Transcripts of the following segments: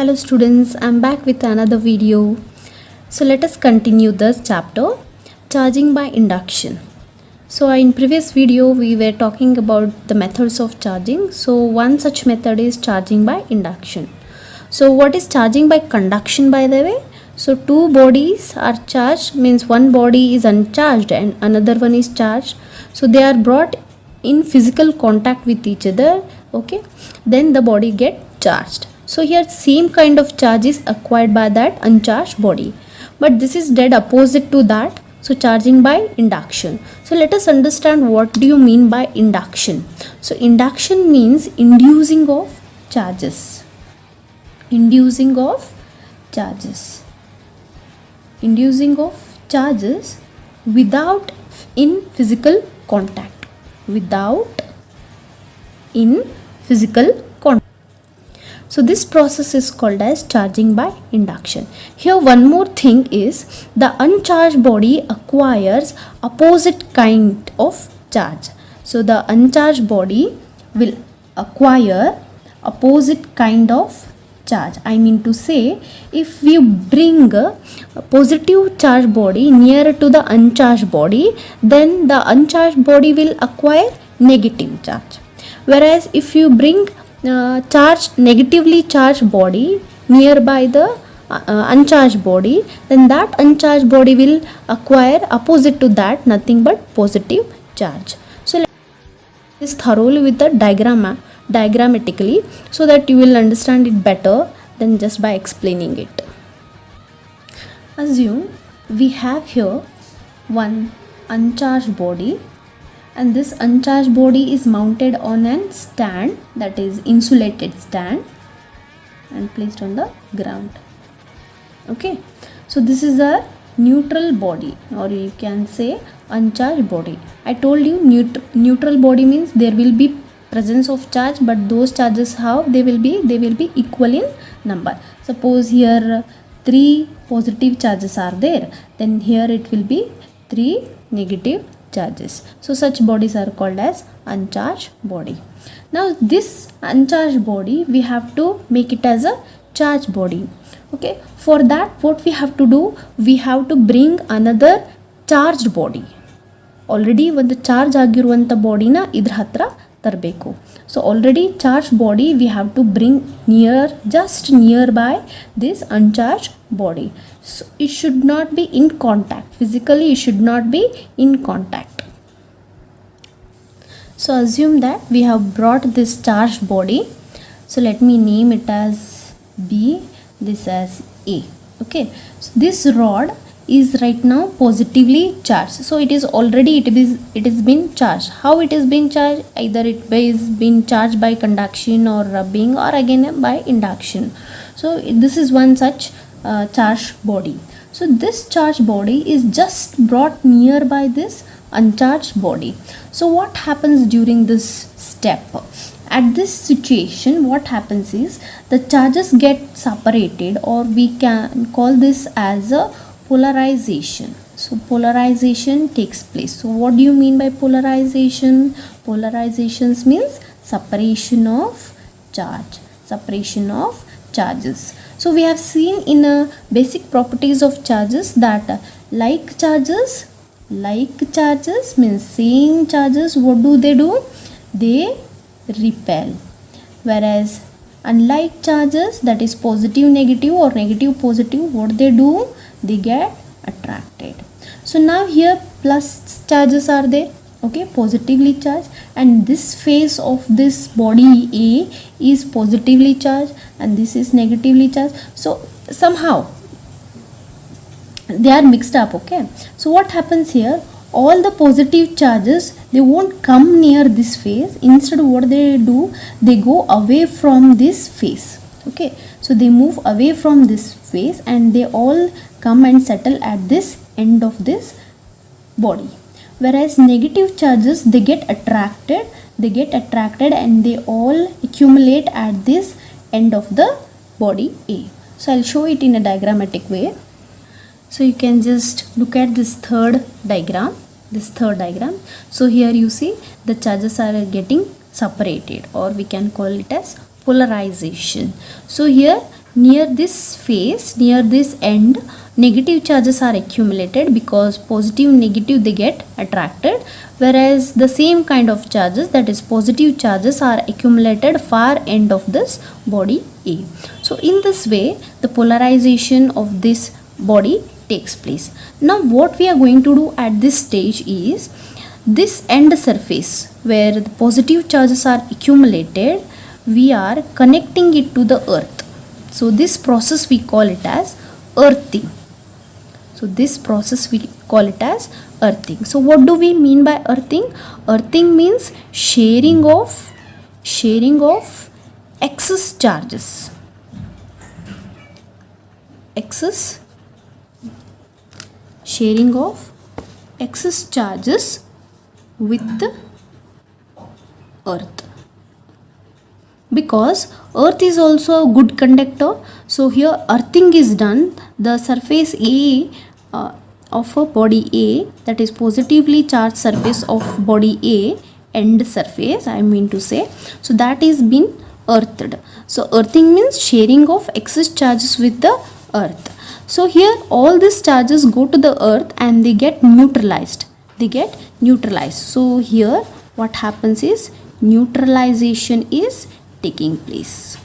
Hello students, I'm back with another video. So let us continue this chapter, charging by induction. So in previous video we were talking about the methods of charging. So one such method is charging by induction. So what is charging by conduction, by the way? So two bodies are charged, means one body is uncharged and another one is charged. So they are brought in physical contact with each other, okay, then the body get charged. So here same kind of charge is acquired by that uncharged body, but this is dead opposite to that. So charging by induction. So let us understand what do you mean by induction. So induction means inducing of charges. Inducing of charges. Inducing of charges without in physical contact. Without in physical contact. So this process is called as charging by induction. Here one more thing is the uncharged body acquires opposite kind of charge. So the uncharged body will acquire opposite kind of charge. I mean to say, if we bring a positive charged body nearer to the uncharged body, then the uncharged body will acquire negative charge. Whereas if you bring negatively charged body nearby the uncharged body, then that uncharged body will acquire opposite to that nothing but positive charge. So let's do this thoroughly with the diagrammatically, so that you will understand it better than just by explaining it. Assume we have here one uncharged body, and this uncharged body is mounted on a stand, that is insulated stand, and placed on the ground. Okay, so this is a neutral body, or you can say uncharged body. I told you neutral body means there will be presence of charge, but those charges how they will be equal in number. Suppose here 3 positive charges are there, then here it will be 3 negative charges. So such bodies are called as uncharged body. Now this uncharged body we have to make it as a charged body. Okay, for that what we have to do, we have to bring another charged body. Already ಒಂದು charge ಆಗಿರುವಂಥ ಬಾಡಿನ ಇದ್ರ ಹತ್ರ ತರಬೇಕು. So already charged body we have to bring just nearby this uncharged body. So it should not be in contact. Physically it should not be in contact. So assume that we have brought this charged body. So let me name it as B, this as A. Okay, so this rod is right now positively charged. So it is been charged. How it is being charged? Either it is being charged by conduction or rubbing, or again by induction. So this is one such charged body. So this charged body is just brought nearby this uncharged body. So what happens during this step? At this situation what happens is the charges get separated, or we can call this as a polarization. So polarization takes place. So what do you mean by polarization? Polarizations means separation of charge, separation of charges. So we have seen in basic properties of charges that like charges means same charges, what do? They repel. Whereas unlike charges, that is positive negative or negative positive, what they do? They get attracted. So now here plus charges are there, okay, positively charged, and this face of this body A is positively charged and this is negatively charged. So somehow they are mixed up. Okay, so what happens here, all the positive charges, they won't come near this face. Instead what they do, they go away from this face. Okay, so they move away from this face and they all come and settle at this end of this body. Whereas negative charges, they get attracted and they all accumulate at this end of the body A. So I'll show it in a diagrammatic way. So you can just look at this third diagram. So here you see the charges are getting separated, or we can call it as polarization. So here near this phase, near this end, negative charges are accumulated because positive negative they get attracted, whereas the same kind of charges, that is positive charges, are accumulated far end of this body A. So in this way the polarization of this body takes place. Now what we are going to do at this stage is, this end surface where the positive charges are accumulated, we are connecting it to the earth. So this process we call it as earthing. So this process we call it as earthing. So what do we mean by earthing? Earthing means sharing of excess charges. Sharing of excess charges with the earth, because earth is also a good conductor. So here earthing is done. The surface A of a body A, that is positively charged surface of body A, end surface I mean to say, so that is been earthed. So earthing means sharing of excess charges with the earth. So here all these charges go to the earth and they get neutralized. So here what happens is neutralization is taking place.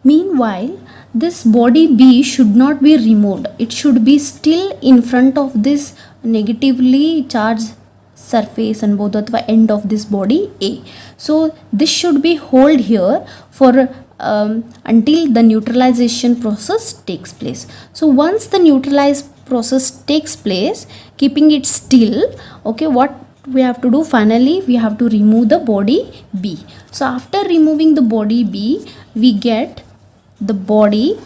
Meanwhile, this body B should not be removed. It should be still in front of this negatively charged surface and bodhatva end of this body A. So this should be hold here for until the neutralization process takes place. So once the neutralized process takes place, keeping it still, okay, what we have to do, finally we have to remove the body B. So after removing the body B, we get the body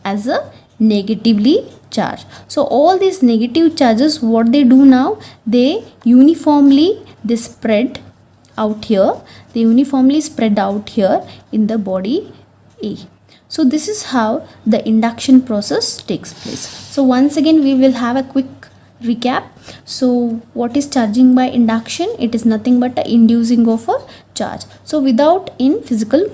as a negatively charged. So all these negative charges, what they do now, they uniformly spread out here. They uniformly spread out here in the body A. So this is how the induction process takes place. So once again we will have a quick recap. So what is charging by induction? It is nothing but a inducing of a charge, so without in physical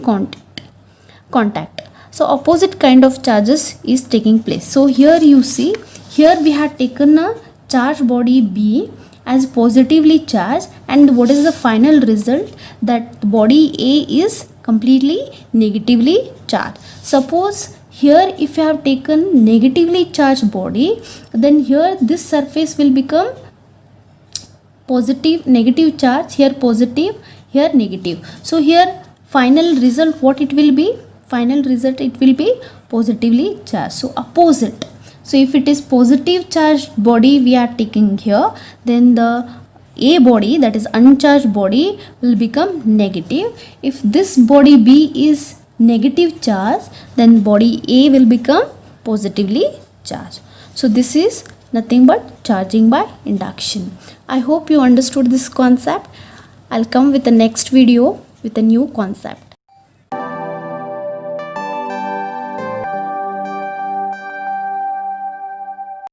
contact. So opposite kind of charges is taking place. So here you see, here we have taken a charged body B as positively charged, and what is the final result? That body A is completely negatively charged. Suppose here if you have taken negatively charged body, then here this surface will become positive, negative charge, here positive, here negative. So here final result what it will be? Final result it will be positively charged. So opposite. So if it is positive charged body we are taking here, then the A body, that is uncharged body, will become negative. If this body B is negative charge, then body A will become positively charged. So this is nothing but charging by induction. I hope you understood this concept. I'll come with the next video with a new concept.